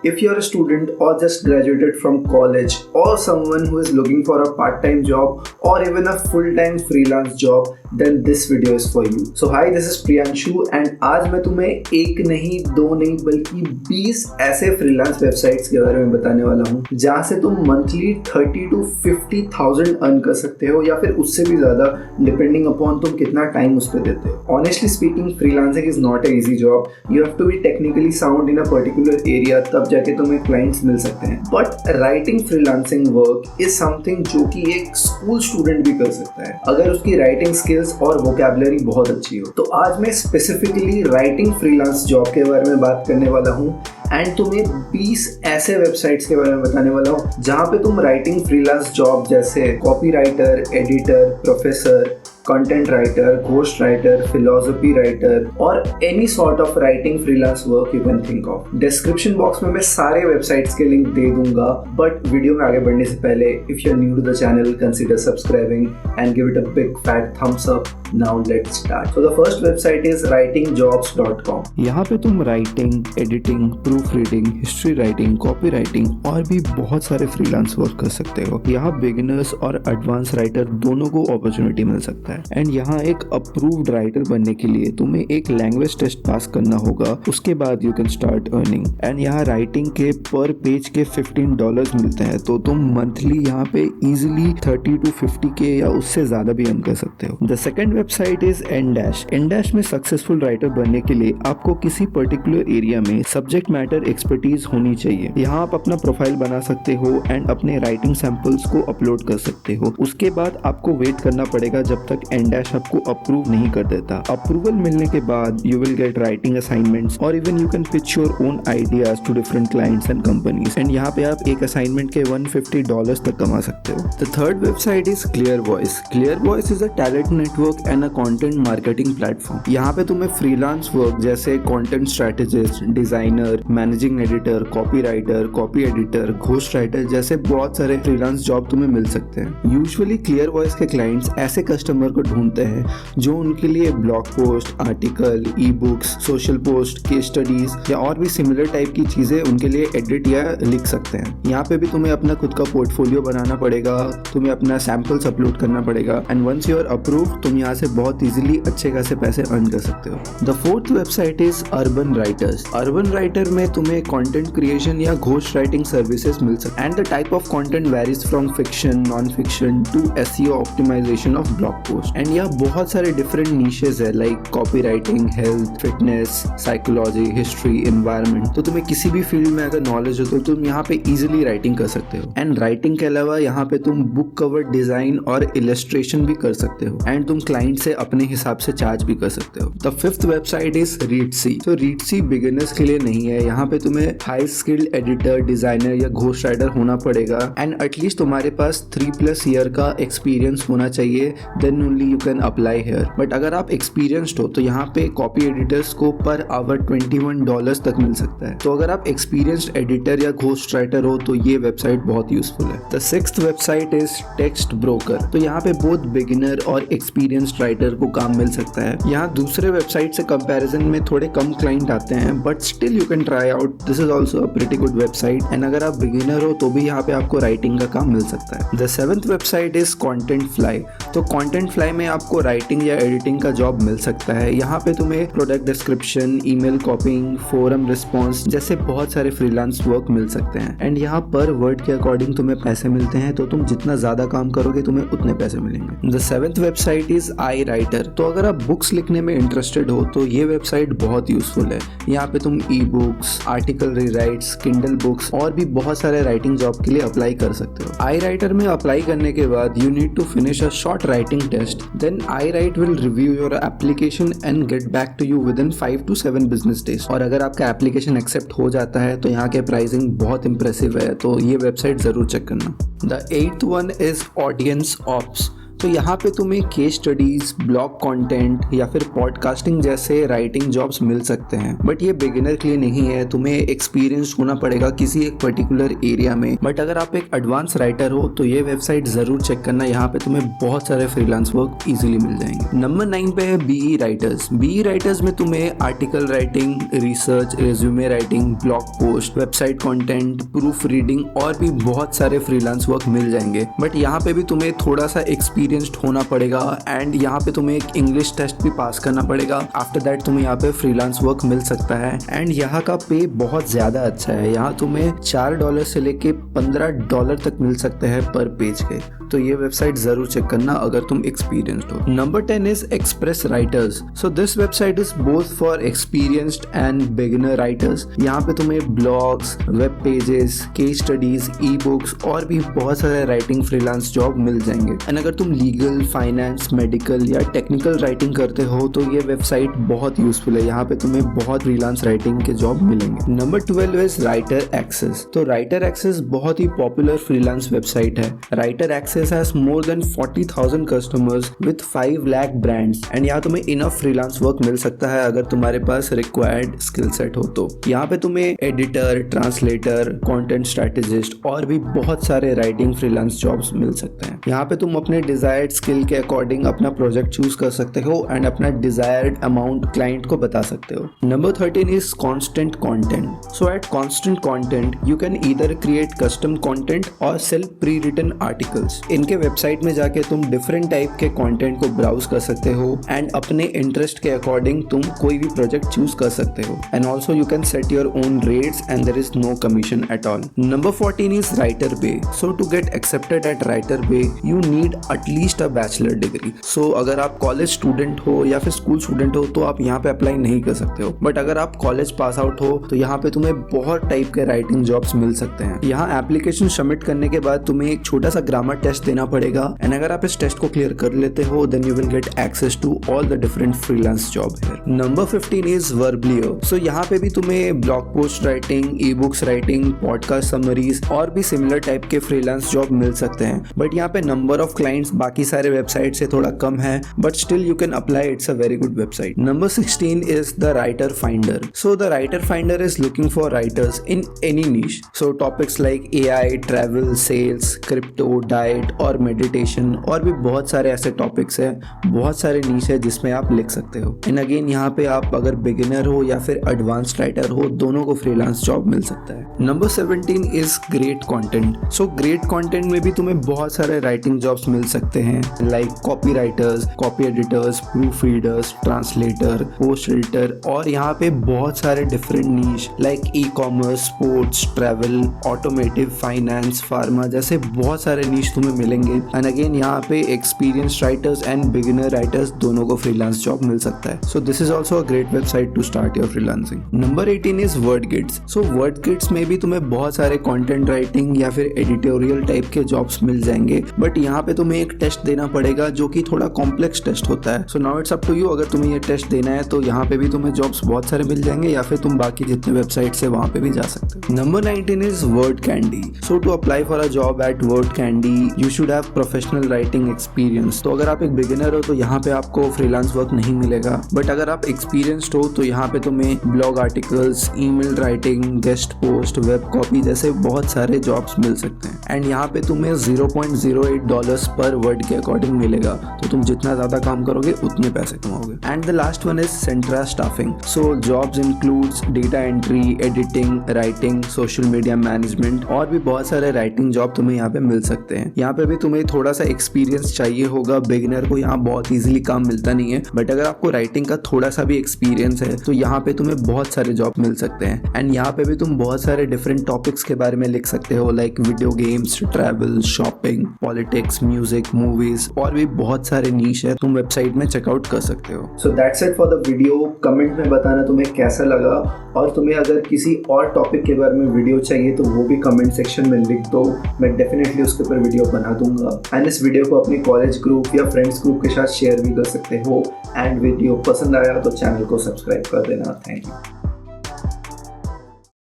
If you're a student or just graduated from college or someone who is looking for a part-time job or even a full-time freelance job, then this video is for you. So hi, this is Priyanshu and आज मैं तुम्हें एक नहीं दो नहीं बल्कि 20 ऐसे freelance websites के बारे में बताने वाला हूँ जहाँ से तुम मंथली 30 to 50,000 अर्न कर सकते हो या फिर उससे भी ज़्यादा डिपेंडिंग अपॉन तुम कितना टाइम उस पर देते हो. Honestly speaking, freelancing is not an easy job. You have to be technically sound in a particular area, तब जाके तुम्हें क्लाइंट्स मिल सकते हैं. But writing freelancing work is something जो कि एक स्कूल स्टूडेंट भी कर सकता है अगर उसकी राइटिंग स्किल्स और वोकैबुलरी बहुत अच्छी हो. तो आज मैं स्पेसिफिकली राइटिंग फ्रीलांस जॉब के बारे में बात करने वाला हूँ एंड तुम्हें 20 ऐसे वेबसाइट्स के बारे में बताने वाला हूँ जहाँ पे तुम राइटिंग फ्रीलांस जॉब जैसे copy writer, editor, professor, content writer, ghost writer, philosophy writer और any sort of writing freelance work you can think of. Description box में मैं सारे वेबसाइट्स के लिंक दे दूंगा, बट वीडियो में आगे बढ़ने से पहले if you are new to the channel consider subscribing and give it a big fat thumbs up. Now let's start. So the first website is writingjobs.com. यहाँ पे तुम writing, editing, proof reading, history writing, copy writing और भी बहुत सारे freelance work कर सकते हो. यहाँ बिगिनर्स और एडवांस राइटर दोनों को अपॉर्चुनिटी मिल सकता है. एंड यहाँ एक अप्रूव्ड राइटर बनने के लिए तुम्हें एक लैंग्वेज टेस्ट पास करना होगा, उसके बाद you can start earning. And यहाँ राइटिंग के पर पेज के $15 मिलते हैं, तो तुम मंथली यहाँ पे इजिली 30 to 50K या उससे ज्यादा भी अर्न कर सकते हो. The second website is Endash. Endash में सक्सेसफुल राइटर बनने के लिए आपको किसी पर्टिकुलर एरिया में सब्जेक्ट मैटर एक्सपर्टीज होनी चाहिए. यहाँ आप अपना प्रोफाइल बना सकते हो एंड अपने राइटिंग सैंपल्स को अपलोड कर सकते हो. उसके बाद आपको वेट करना पड़ेगा जब तक Endash आपको अप्रूव नहीं कर देता. अप्रूवल मिलने के बाद you will get writing assignments और even you can pitch your own ideas to different clients and companies. And यहाँ पे आप एक असाइनमेंट के $150 तक कमा सकते हो. The third website is clear voice. Clear voice is a talent network and a content marketing platform. यहाँ पे तुम्हें फ्रीलांस वर्क जैसे content strategist, designer, managing editor, copy writer, copy editor, ghost writer जैसे बहुत सारे फ्रीलांस जॉब तुम्हें मिल सकते हैं. यूजुअली क्लियर वॉइस के क्लाइंट्स ऐसे कस्टमर को ढूंढते हैं जो उनके लिए blog post, article, e books, social post, case studies या और भी सिमिलर टाइप की चीजें उनके लिए एडिट या लिख सकते हैं. यहाँ पे भी तुम्हें अपना खुद का पोर्टफोलियो बनाना पड़ेगा, तुम्हें अपना सैंपल्स अपलोड करना पड़ेगा and once you are approve तुम यहाँ से बहुत इजीली अच्छे खासे पैसे अर्न कर सकते हो. The fourth website is urban writers. Urban writer में तुम्हें कंटेंट क्रिएशन या घोस्ट राइटिंग सर्विसेज मिल सकते हैं and the type of content varies from fiction, non fiction to SEO optimization of blog post. And यहाँ बहुत सारे डिफरेंट नीशेस है like copy writing, health, fitness, psychology, history, environment. तो तुम्हें किसी भी फील्ड में अगर नॉलेज हो तो तुम यहाँ पे इजीली राइटिंग कर सकते हो. एंड राइटिंग के अलावा यहाँ पे तुम बुक कवर डिजाइन और इलस्ट्रेशन भी कर सकते हो एंड तुम क्लाइंट से अपने हिसाब से चार्ज भी कर सकते हो. The fifth website is Reedsy. तो Reedsy बिगिनर्स के लिए नहीं है. यहाँ पे तुम्हें हाई स्किल्ड एडिटर, डिजाइनर या घोस्ट राइटर होना पड़ेगा एंड एटलीस्ट तुम्हारे पास 3+ ईयर का एक्सपीरियंस होना चाहिए, then only you can apply here. But अगर आप एक्सपीरियंस्ड हो तो यहाँ पे कॉपी एडिटर्स को पर आवर $21 तक मिल सकता है. तो अगर आप एक्सपीरियंस्ड एडिटर या घोस्ट राइटर हो तो ये वेबसाइट बहुत यूजफुल है. The sixth website is text broker. तो यहाँ पे बोथ बिगिनर और एक्सपीरियंस्ड राइटर को काम मिल सकता है. यहाँ दूसरे वेबसाइट से कंपैरिजन में थोड़े कम क्लाइंट आते हैं but still you can try out. This is also a pretty good website and अगर आप बिगिनर हो तो भी यहाँ पे आपको राइटिंग का काम मिल सकता है. The seventh website is Contentfly. तो Contentfly में आपको राइटिंग या एडिटिंग का जॉब मिल सकता है. यहाँ पे तुम्हें product description, email कॉपिंग, forum response जैसे बहुत सारे फ्रीलांस वर्क मिल सकते हैं एंड यहाँ पर वर्ड के अकॉर्डिंग तुम्हें पैसे मिलते हैं. तो तुम जितना ज्यादा काम करोगे तुम्हें उतने पैसे मिलेंगे. The seventh website is iWriter. तो अगर आप बुक्स लिखने में इंटरेस्टेड हो तो ये वेबसाइट बहुत यूजफुल है. यहाँ पे तुम e books, article rewrites, Kindle books और भी बहुत सारे राइटिंग जॉब के लिए अप्लाई कर सकते हो. iWriter में अप्लाई करने के बाद you need to finish a short writing test. Then iWrite will review your application and get back to you within 5 to 7 business days. और अगर आपका एप्लीकेशन एक्सेप्ट हो जाता है तो यहाँ के प्राइसिंग बहुत इंप्रेसिव है, तो ये वेबसाइट जरूर चेक करना. The eighth one is audience ops. तो यहाँ पे तुम्हें केस स्टडीज, ब्लॉग कंटेंट या फिर पॉडकास्टिंग जैसे राइटिंग जॉब्स मिल सकते हैं, बट ये बिगिनर के लिए नहीं है। तुम्हें एक्सपीरियंस होना पड़ेगा किसी एक पर्टिकुलर एरिया में। बट अगर आप एक एडवांस राइटर हो तो ये वेबसाइट जरूर चेक करना, यहाँ पे तुम्हें बहुत सारे फ्रीलांस वर्क इजीली मिल जाएंगे। नंबर 9 पे है बीई राइटर्स। बीई राइटर्स में तुम्हें article writing, research, resume writing, blog post, website content, proof reading और भी बहुत सारे फ्रीलांस वर्क मिल जाएंगे। बट यहाँ पे भी तुम्हें थोड़ा सा एक्सपीरियंस्ड होना पड़ेगा एंड यहाँ पे तुम्हें एक इंग्लिश टेस्ट भी पास करना पड़ेगा। आफ्टर दैट तुम्हें यहाँ पे फ्रीलांस वर्क मिल सकता है एंड यहाँ का पे बहुत ज्यादा अच्छा है। यहाँ तुम्हें $4 से लेके $15 तक मिल सकते हैं पर पेज के। तो ये वेबसाइट जरूर चेक करना अगर तुम एक्सपीरियंस्ड हो। Number 10 is express writers. So this website is both for experienced and beginner writers. यहाँ पे तुम्हें blogs, web pages, case studies, e books और भी बहुत सारे राइटिंग फ्रीलांस जॉब मिल जाएंगे। एंड अगर तुम लीगल, फाइनेंस, मेडिकल या टेक्निकल राइटिंग करते हो तो ये वेबसाइट बहुत यूजफुल है। यहाँ पे तुम्हें बहुत फ्रीलांस राइटिंग के जॉब मिलेंगे। नंबर 12 इज राइटर एक्सेस। तो राइटर एक्सेस बहुत ही पॉपुलर फ्रीलांस वेबसाइट है। Writer access has more than 40,000 customers with 5 lakh brands and यहाँ तुम्हें इनफ फ्रीलांस वर्क मिल सकता है अगर तुम्हारे पास रिक्वायर्ड स्किल सेट हो तो। यहाँ पे तुम्हें एडिटर, ट्रांसलेटर, कंटेंट स्ट्रेटेजिस्ट और भी बहुत सारे राइटिंग फ्रीलांस जॉब्स मिल सकते हैं। यहाँ पे तुम अपने डिजायर्ड स्किल के अकॉर्डिंग अपना प्रोजेक्ट चूज कर सकते हो एंड अपना डिजायर्ड अमाउंट क्लाइंट को बता सकते हो। Number 13 is constant content. So at constant content you can either create custom content और सेल प्री रिटन आर्टिकल्स। इनके वेबसाइट में जाके तुम डिफरेंट टाइप के कंटेंट को ब्राउज कर सकते हो एंड अपने इंटरेस्ट के अकॉर्डिंग तुम कोई भी प्रोजेक्ट चूज कर सकते हो and also you can set your own rates and there is no commission at all. Number 14 is Writer Bay. So to get accepted at Writer Bay you need at least a bachelor degree. So अगर आप college student हो या फिर school student हो तो आप यहाँ पे अप्लाई नहीं कर सकते हो, बट अगर आप कॉलेज पास आउट हो तो यहाँ पे तुम्हें बहुत टाइप के राइटिंग जॉब्स मिल सकते हैं। यहाँ एप्लीकेशन सबमिट करने के बाद तुम्हें एक छोटा सा ग्रामर टेस्ट देना पड़ेगा एंड अगर आप इस टेस्ट को क्लियर कर लेते हो then you will get access to all the different freelance job here. Number 15 is Verblio. So यहाँ पे भी तुम्हें blog post writing, e books writing, podcast summaries और भी सिमिलर टाइप के फ्रीलांस जॉब मिल सकते हैं, बट यहाँ पे नंबर ऑफ क्लाइंट्स बाकी सारे वेबसाइट से थोड़ा कम है, but still you can apply. It's a very good website. Number 16 is the writer finder. So the writer finder is looking for writers in any niche. So topics like AI, travel, sales, crypto, diet और meditation और भी बहुत सारे ऐसे topics हैं, बहुत सारे नीश है जिसमें आप लिख सकते हो। एंड अगेन यहाँ पे आप अगर बिगिनर हो या फिर एडवांस राइटर हो दोनों को फ्रीलांस जॉब मिल सकता है। Number 17 is great content. So great content में भी तुम्हें बहुत सारे राइटिंग जॉब्स मिल सकते हैं like copy writers, copy editors, proof readers, translator, post editor और यहाँ पे बहुत सारे different niche like e commerce, sports, travel, automotive, finance, pharma जैसे बहुत सारे नीश तुम्हें मिलेंगे। एंड अगेन यहाँ पे experience writers and beginner writers दोनों को फ्रीलांस जॉब मिल सकता है। So this is also a great website to start your freelancing. Number 18 is Wordkits. So Wordkits में भी तुम्हें बहुत सारे कंटेंट राइटिंग या फिर एडिटोरियल टाइप के जॉब्स मिल जाएंगे, बट यहाँ पे तुम्हें एक टेस्ट देना पड़ेगा जो कि थोड़ा कॉम्प्लेक्स टेस्ट होता है। So now it's up to you, अगर तुम्हें ये टेस्ट देना है तो यहाँ पे भी तुम्हें जॉब्स बहुत सारे मिल जाएंगे या फिर तुम बाकी जितने वेबसाइट्स है वहाँ पे भी जा सकते हो। Number 19 is Word Candy. So to apply for a job at Word Candy you should have professional writing experience. तो अगर आप एक बिगिनर हो तो यहाँ पे आपको फ्रीलांस वर्क नहीं मिलेगा, बट अगर आप एक्सपीरियंस्ड हो तो यहाँ पे तुम्हें blog articles, email writing, guest post, web copy जैसे बहुत सारे जॉब्स मिल सकते हैं। एंड यहाँ पे तुम्हें $0.08 पर वर्ड के अकॉर्डिंग मिलेगा, तो तुम जितना ज्यादा काम करोगे उतने पैसे कमाओगे। And the last one is Centra staffing. So jobs includes data entry, editing, writing, social media management और भी बहुत सारे राइटिंग जॉब तुम्हें यहाँ पे मिल सकते हैं। यहाँ पे भी तुम्हें थोड़ा सा एक्सपीरियंस चाहिए होगा, बिगिनर को यहाँ बहुत इजीली काम मिलता नहीं है, बट अगर आपको राइटिंग का थोड़ा सा भी एक्सपीरियंस है तो यहाँ पे तुम्हें बहुत सारे जॉब मिल सकते हैं। एंड यहाँ पे भी तुम बहुत सारे डिफरेंट टॉपिक्स के बारे में लिख सकते हो like video games, travel, shopping, politics, music, movies और भी बहुत सारे नीश है, तुम वेबसाइट में चेकआउट कर सकते हो। So that's it for the video. Comment में बताना तुम्हें कैसा लगा, और तुम्हें अगर किसी और टॉपिक के बारे में वीडियो चाहिए तो वो भी कमेंट सेक्शन में लिख दो, मैं डेफिनेटली उसके ऊपर वीडियो बना दूंगा। एंड इस वीडियो को अपने कॉलेज ग्रुप या फ्रेंड्स ग्रुप के साथ शेयर भी कर सकते हो। एंड वीडियो पसंद आया तो चैनल को सब्सक्राइब कर देना। Thank you.